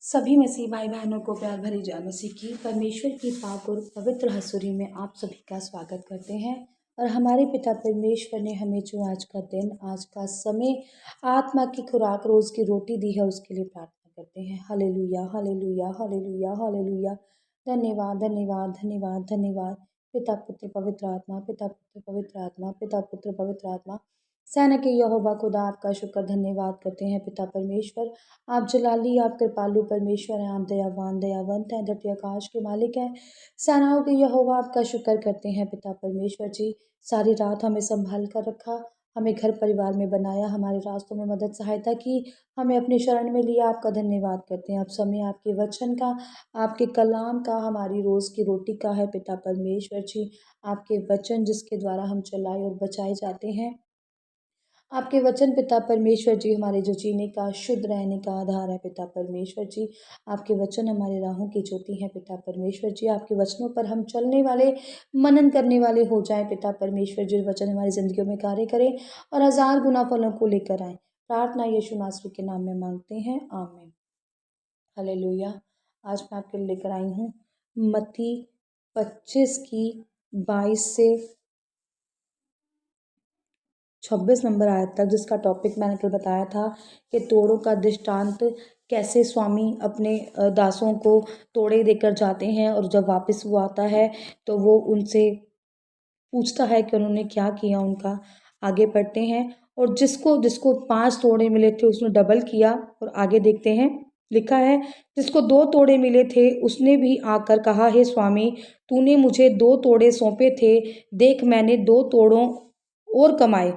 सभी मसीह भाई बहनों को प्यार भरी जय मसीह की परमेश्वर की पाक और पवित्र हसूरी में आप सभी का स्वागत करते हैं। और हमारे पिता परमेश्वर ने हमें जो आज का दिन, आज का समय, आत्मा की खुराक, रोज की रोटी दी है, उसके लिए प्रार्थना करते हैं। Hallelujah, hallelujah, hallelujah, hallelujah. धन्यवाद, धन्यवाद, धन्यवाद, धन्यवाद। पिता पुत्र पवित्र आत्मा, पिता पुत्र पवित्र आत्मा, पिता पुत्र पवित्र आत्मा। सेना के यहोवा खुदा आपका शुक्र धन्यवाद करते हैं पिता परमेश्वर। आप जलाली, आप कृपालु परमेश्वर हैं, आप दयावान दयावंत हैं, धरती आकाश के मालिक हैं। सेनाओं के यहोवा आपका शुक्र करते हैं पिता परमेश्वर जी। सारी रात हमें संभाल कर रखा, हमें घर परिवार में बनाया, हमारे रास्तों में मदद सहायता की, हमें अपने शरण में लिया। आपका धन्यवाद करते हैं। अब समय आपके वचन का, आपके कलाम का, हमारी रोज़ की रोटी का है पिता परमेश्वर जी। आपके वचन जिसके द्वारा हम चलाए और बचाए जाते हैं। आपके वचन पिता परमेश्वर जी हमारे जो जीने का, शुद्ध रहने का आधार है पिता परमेश्वर जी। आपके वचन हमारे राहों की ज्योति हैं पिता परमेश्वर जी। आपके वचनों पर हम चलने वाले, मनन करने वाले हो जाएं पिता परमेश्वर जी। वचन हमारी ज़िंदगियों में कार्य करें और हज़ार गुना फलों को लेकर आएँ। प्रार्थना यीशु नासरी के नाम में मांगते हैं, आमीन। हालेलुया। आज मैं आपके लिए लेकर आई हूँ मत्ती 25 की 22 से 26 नंबर आयत तक, जिसका टॉपिक मैंने कल बताया था कि तोड़ों का दृष्टांत। कैसे स्वामी अपने दासों को तोड़े देकर जाते हैं और जब वापस वो आता है तो वो उनसे पूछता है कि उन्होंने क्या किया उनका। आगे पढ़ते हैं। और जिसको जिसको 5 तोड़े मिले थे उसने डबल किया। और आगे देखते हैं, लिखा है जिसको 2 तोड़े मिले थे उसने भी आकर कहा, हे स्वामी, तूने मुझे 2 तोड़े सौंपे थे, देख मैंने 2 तोड़ों और कमाए।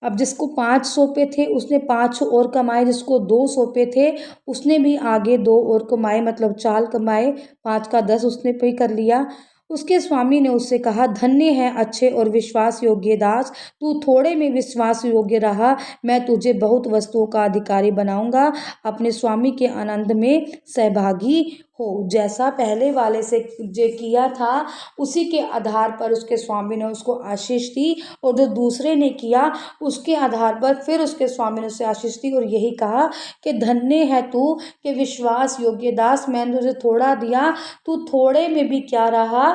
अब जिसको 5 सौंपे थे उसने 5 और कमाए, जिसको 2 सौंपे थे उसने भी आगे 2 और कमाए, मतलब 4 कमाए। 5 का 10 उसने पे कर लिया। उसके स्वामी ने उससे कहा, धन्य है अच्छे और विश्वास योग्य दास, तू थोड़े में विश्वास योग्य रहा, मैं तुझे बहुत वस्तुओं का अधिकारी बनाऊंगा। अपने स्वामी के आनंद में सहभागी हो। जैसा पहले वाले से जो किया था उसी के आधार पर उसके स्वामी ने उसको आशीष दी, और जो दूसरे ने किया उसके आधार पर फिर उसके स्वामी ने उसे आशीष दी और यही कहा कि धन्य है तू कि विश्वास योग्य दास, मैंने तुझे थोड़ा दिया, तू थोड़े में भी क्या रहा,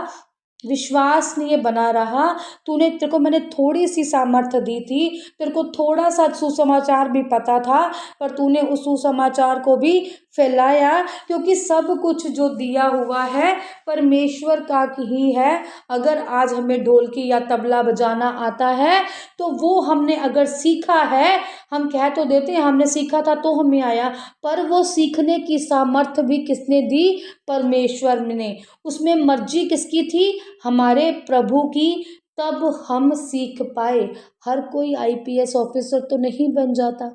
विश्वसनीय बना रहा। तेरे को मैंने थोड़ी सी सामर्थ्य दी थी, तेरे को थोड़ा सा सुसमाचार भी पता था, पर तूने उस सुसमाचार को भी फैलाया, क्योंकि सब कुछ जो दिया हुआ है परमेश्वर का ही है। अगर आज हमें ढोलकी या तबला बजाना आता है तो वो हमने अगर सीखा है, हम कह तो देते हैं हमने सीखा था तो हमें आया, पर वो सीखने की सामर्थ्य भी किसने दी? परमेश्वर ने। उसमें मर्जी किसकी थी? हमारे प्रभु की। तब हम सीख पाए। हर कोई आईपीएस ऑफिसर तो नहीं बन जाता,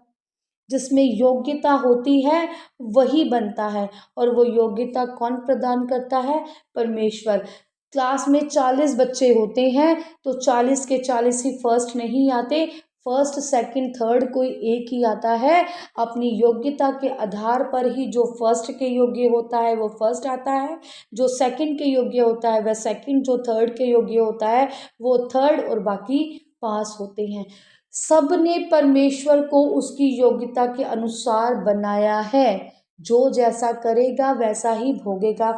जिसमें योग्यता होती है वही बनता है। और वो योग्यता कौन प्रदान करता है? परमेश्वर। क्लास में 40 बच्चे होते हैं तो 40 के 40 ही फर्स्ट नहीं आते, फर्स्ट सेकंड थर्ड कोई एक ही आता है। अपनी योग्यता के आधार पर ही जो फर्स्ट के योग्य होता है वो फर्स्ट आता है, जो सेकंड के योग्य होता है वह सेकंड, जो थर्ड के योग्य होता है वो थर्ड, और बाकी पास होते हैं। सब ने परमेश्वर को उसकी योग्यता के अनुसार बनाया है। जो जैसा करेगा वैसा ही भोगेगा।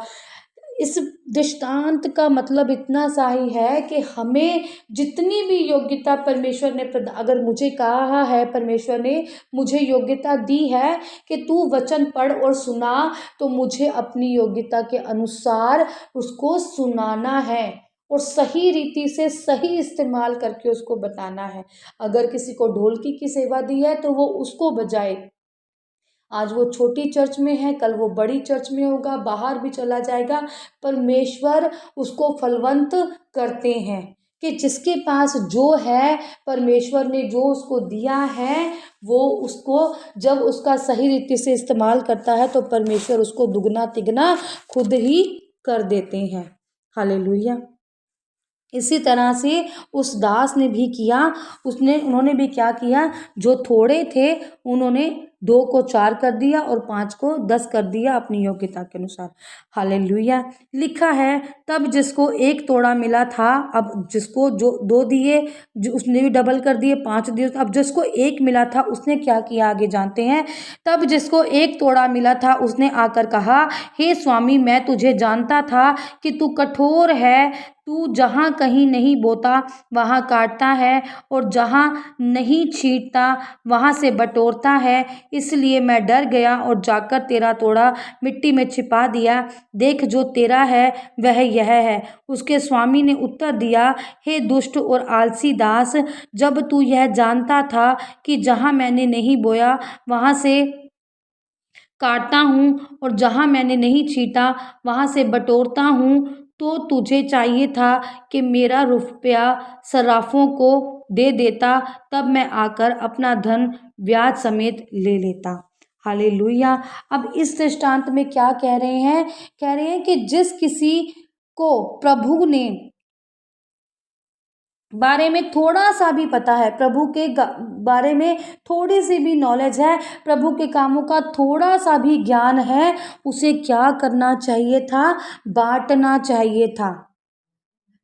इस दृष्टांत का मतलब इतना सा ही है कि हमें जितनी भी योग्यता परमेश्वर ने अगर मुझे कहा है, परमेश्वर ने मुझे योग्यता दी है कि तू वचन पढ़ और सुना, तो मुझे अपनी योग्यता के अनुसार उसको सुनाना है और सही रीति से सही इस्तेमाल करके उसको बताना है। अगर किसी को ढोलकी की सेवा दी है तो वो उसको बजाए। आज वो छोटी चर्च में है, कल वो बड़ी चर्च में होगा, बाहर भी चला जाएगा। परमेश्वर उसको फलवंत करते हैं कि जिसके पास जो है, परमेश्वर ने जो उसको दिया है, वो उसको जब उसका सही रीति से इस्तेमाल करता है तो परमेश्वर उसको दुगना तिगना खुद ही कर देते हैं। हालेलुया। इसी तरह से उस दास ने भी किया। उन्होंने भी क्या किया? जो थोड़े थे उन्होंने 2 को 4 कर दिया और 5 को 10 कर दिया अपनी योग्यता के अनुसार। हालेलुया। लिखा है तब जिसको 1 तोड़ा मिला था, अब जिसको जो 2 दिए, जो उसने भी डबल कर दिए, 5 दिए, अब जिसको 1 मिला था उसने क्या किया आगे जानते हैं। तब जिसको 1 तोड़ा मिला था उसने आकर कहा, हे स्वामी, मैं तुझे जानता था कि तू कठोर है, तू जहाँ कहीं नहीं बोता वहाँ काटता है और जहाँ नहीं छींटता वहाँ से बटोरता है, इसलिए मैं डर गया और जाकर तेरा तोड़ा मिट्टी में छिपा दिया। देख, जो तेरा है वह यह है। उसके स्वामी ने उत्तर दिया, हे दुष्ट और आलसी दास, जब तू यह जानता था कि जहाँ मैंने नहीं बोया वहाँ से काटता हूँ और जहाँ मैंने नहीं छीटा वहाँ से बटोरता हूँ, तो तुझे चाहिए था कि मेरा रुपया सर्राफों को दे देता, तब मैं आकर अपना धन ब्याज समेत ले लेता। हालेलुया। अब इस दृष्टांत में क्या कह रहे हैं? कह रहे हैं कि जिस किसी को प्रभु ने बारे में थोड़ा सा भी पता है, प्रभु के बारे में थोड़ी सी भी नॉलेज है, प्रभु के कामों का थोड़ा सा भी ज्ञान है, उसे क्या करना चाहिए था? बांटना चाहिए था।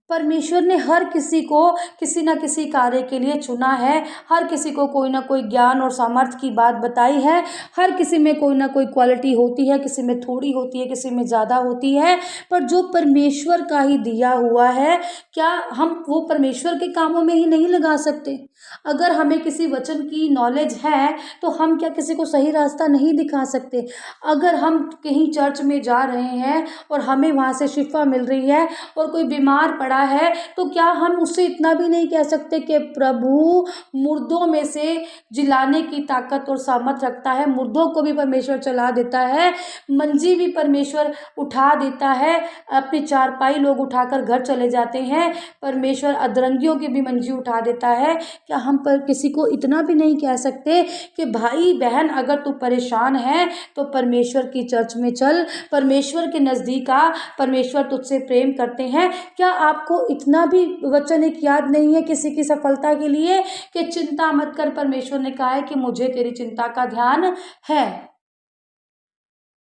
परमेश्वर ने हर किसी को किसी न किसी कार्य के लिए चुना है, हर किसी को कोई ना कोई ज्ञान और सामर्थ्य की बात बताई है, हर किसी में कोई ना कोई क्वालिटी होती है, किसी में थोड़ी होती है, किसी में ज़्यादा होती है, पर जो परमेश्वर का ही दिया हुआ है, क्या हम वो परमेश्वर के कामों में ही नहीं लगा सकते? अगर हमें किसी वचन की नॉलेज है तो हम क्या किसी को सही रास्ता नहीं दिखा सकते? अगर हम कहीं चर्च में जा रहे हैं और हमें वहाँ से शिफा मिल रही है और कोई बीमार पड़ा है, तो क्या हम उससे इतना भी नहीं कह सकते कि प्रभु मुर्दों में से जिलाने की ताकत और सामर्थ रखता है, मुर्दों को भी परमेश्वर चला देता है, मंजी भी परमेश्वर उठा देता है, अपनी चारपाई लोग उठाकर घर चले जाते हैं, परमेश्वर अधरंगियों की भी मंजी उठा देता है। क्या हम पर किसी को इतना भी नहीं कह सकते कि भाई बहन, अगर तू परेशान है तो परमेश्वर की चर्च में चल, परमेश्वर के नज़दीक आ, परमेश्वर तुझसे प्रेम करते हैं। क्या आपको इतना भी वचन एक याद नहीं है किसी की सफलता के लिए कि चिंता मत कर, परमेश्वर ने कहा है कि मुझे तेरी चिंता का ध्यान है,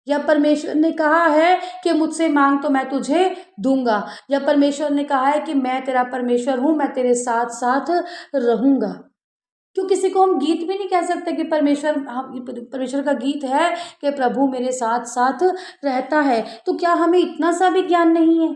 या परमेश्वर ने कहा है कि मुझसे मांग तो मैं तुझे दूंगा, या परमेश्वर ने कहा है कि मैं तेरा परमेश्वर हूँ, मैं तेरे साथ साथ रहूंगा। क्यों किसी को हम गीत भी नहीं कह सकते कि परमेश्वर का गीत है कि प्रभु मेरे साथ साथ रहता है? तो क्या हमें इतना सा भी ज्ञान नहीं है?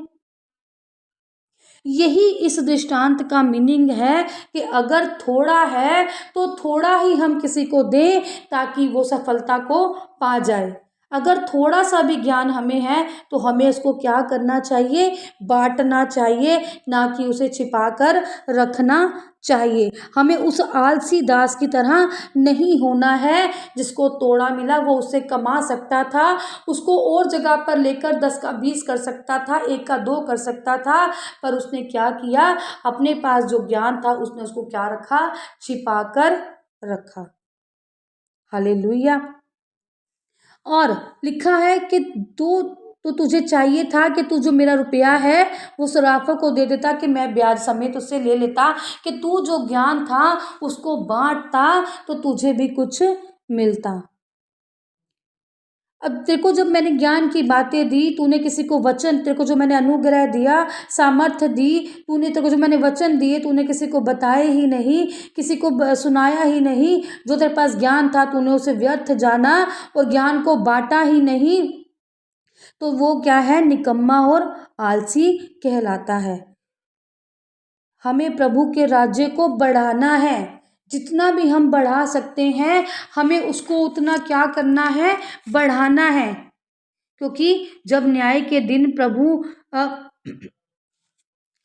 यही इस दृष्टांत का मीनिंग है कि अगर थोड़ा है तो थोड़ा ही हम किसी को दें ताकि वो सफलता को पा जाए। अगर थोड़ा सा भी ज्ञान हमें है तो हमें उसको क्या करना चाहिए? बांटना चाहिए, ना कि उसे छिपा कर रखना चाहिए। हमें उस आलसी दास की तरह नहीं होना है जिसको तोड़ा मिला वो उससे कमा सकता था, उसको और जगह पर लेकर 10 का 20 कर सकता था, 1 का 2 कर सकता था, पर उसने क्या किया? अपने पास जो ज्ञान था उसने उसको क्या रखा? छिपा कर रखा। हालेलुया। और लिखा है कि तुझे चाहिए था कि तू जो मेरा रुपया है वो सराफों को दे देता कि मैं ब्याज समेत उससे ले लेता, कि तू जो ज्ञान था उसको बांटता तो तुझे भी कुछ मिलता। अब तेरे को जब मैंने ज्ञान की बातें दी, तूने किसी को वचन, तेरे को जो मैंने अनुग्रह दिया, सामर्थ्य दी, तेरे को जो मैंने वचन दिए, तूने किसी को बताए ही नहीं, किसी को सुनाया ही नहीं, जो तेरे पास ज्ञान था तूने उसे व्यर्थ जाना और ज्ञान को बांटा ही नहीं, तो वो क्या है? निकम्मा और आलसी कहलाता है। हमें प्रभु के राज्य को बढ़ाना है, जितना भी हम बढ़ा सकते हैं हमें उसको उतना क्या करना है? बढ़ाना है। क्योंकि जब न्याय के दिन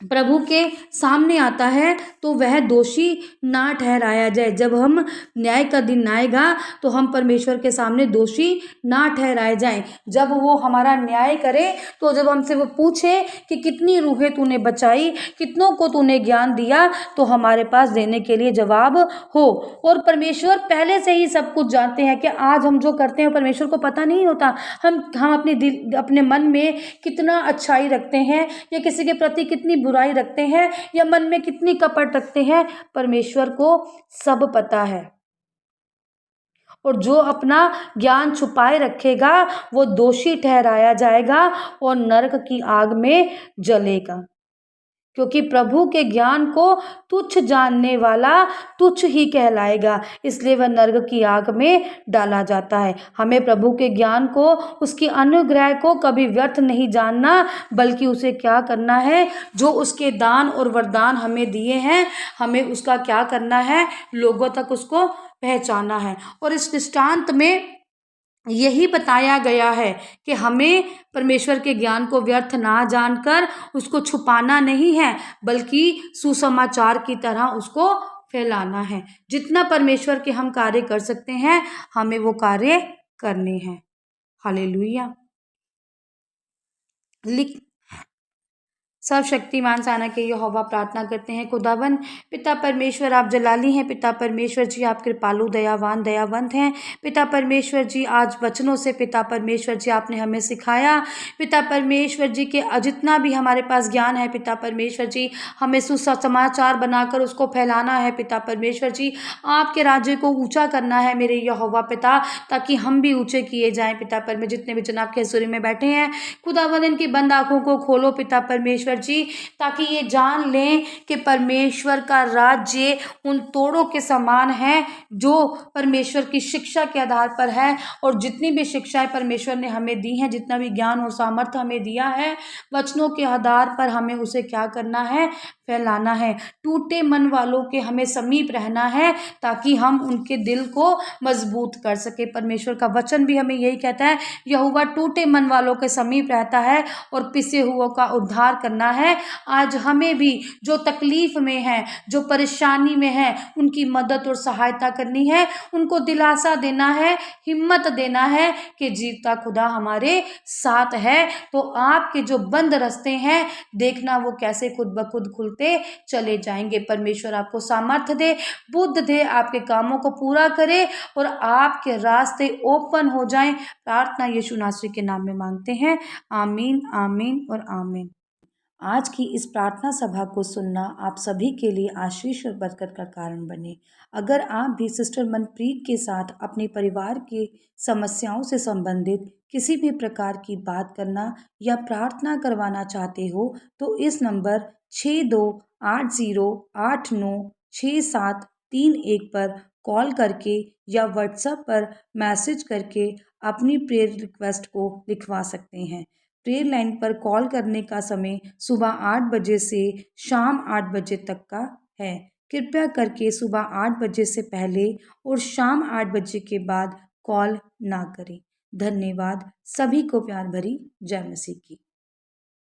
प्रभु के सामने आता है तो वह दोषी ना ठहराया जाए। जब हम न्याय का दिन आएगा तो हम परमेश्वर के सामने दोषी ना ठहराए जाएं। जब वो हमारा न्याय करे तो जब हमसे वो पूछे कि कितनी रूहें तूने बचाई, कितनों को तूने ज्ञान दिया, तो हमारे पास देने के लिए जवाब हो। और परमेश्वर पहले से ही सब कुछ जानते हैं कि आज हम जो करते हैं परमेश्वर को पता नहीं होता। हम अपने मन में कितना अच्छाई रखते हैं या किसी के प्रति कितनी बुराई रखते हैं या मन में कितनी कपट रखते हैं, परमेश्वर को सब पता है। और जो अपना ज्ञान छुपाए रखेगा वो दोषी ठहराया जाएगा और नरक की आग में जलेगा। क्योंकि प्रभु के ज्ञान को तुच्छ जानने वाला तुच्छ ही कहलाएगा, इसलिए वह नरक की आग में डाला जाता है। हमें प्रभु के ज्ञान को, उसकी अनुग्रह को कभी व्यर्थ नहीं जानना, बल्कि उसे क्या करना है, जो उसके दान और वरदान हमें दिए हैं, हमें उसका क्या करना है, लोगों तक उसको पहुंचाना है। और इस दृष्टांत में यही बताया गया है कि हमें परमेश्वर के ज्ञान को व्यर्थ ना जानकर उसको छुपाना नहीं है, बल्कि सुसमाचार की तरह उसको फैलाना है। जितना परमेश्वर के हम कार्य कर सकते हैं, हमें वो कार्य करने हैं। हालेलुया। लिख सर्वशक्तिमान साना के यहोवा प्रार्थना करते हैं, खुदावन पिता परमेश्वर आप जलाली हैं, पिता परमेश्वर जी आप कृपालु दयावान दयावंत हैं। पिता परमेश्वर जी आज वचनों से पिता परमेश्वर जी आपने हमें सिखाया, पिता परमेश्वर जी के जितना भी हमारे पास ज्ञान है पिता परमेश्वर जी, हमें सुसमाचार बनाकर उसको फैलाना है पिता परमेश्वर जी। आपके राज्य को ऊंचा करना है मेरे यहोवा पिता, ताकि हम भी ऊंचे किए जाएं पिता परमेश्वर। जितने भी जनाब के हजूरी में बैठे हैं खुदावन, इनकी बंद आंखों को खोलो पिता परमेश्वर जी, ताकि ये जान लें कि परमेश्वर का राज्य उन तोड़ों के समान है जो परमेश्वर की शिक्षा के आधार पर है। और जितनी भी शिक्षाएं परमेश्वर ने हमें दी हैं, जितना भी ज्ञान और सामर्थ्य हमें दिया है, वचनों के आधार पर हमें उसे क्या करना है, फैलाना है। टूटे मन वालों के हमें समीप रहना है, ताकि हम उनके दिल को मजबूत कर सके। परमेश्वर का वचन भी हमें यही कहता है, यहोवा टूटे मन वालों के समीप रहता है और पिसे हुओं का उद्धार करना है। आज हमें भी जो तकलीफ में है, जो परेशानी में है, उनकी मदद और सहायता करनी है, उनको दिलासा देना है, हिम्मत देना है कि जीवता खुदा हमारे साथ है। तो आपके जो बंद रास्ते हैं, देखना वो कैसे खुद ब खुद खुलते चले जाएंगे। परमेश्वर आपको सामर्थ्य दे, बुद्ध दे, आपके कामों को पूरा करे और आपके रास्ते ओपन हो जाएं। प्रार्थना यीशु नासरी के नाम में मांगते हैं, आमीन आमीन और आमीन। आज की इस प्रार्थना सभा को सुनना आप सभी के लिए आशीष और बरकत का कारण बने। अगर आप भी सिस्टर मनप्रीत के साथ अपने परिवार की समस्याओं से संबंधित किसी भी प्रकार की बात करना या प्रार्थना करवाना चाहते हो, तो इस नंबर 6280896731 पर कॉल करके या व्हाट्सएप पर मैसेज करके अपनी प्रेयर रिक्वेस्ट को लिखवा सकते हैं। प्रेयर लाइन पर कॉल करने का समय सुबह 8 बजे से शाम 8 बजे तक का है। कृपया करके सुबह 8 बजे से पहले और शाम 8 बजे के बाद कॉल ना करें। धन्यवाद। सभी को प्यार भरी जय मसीह की।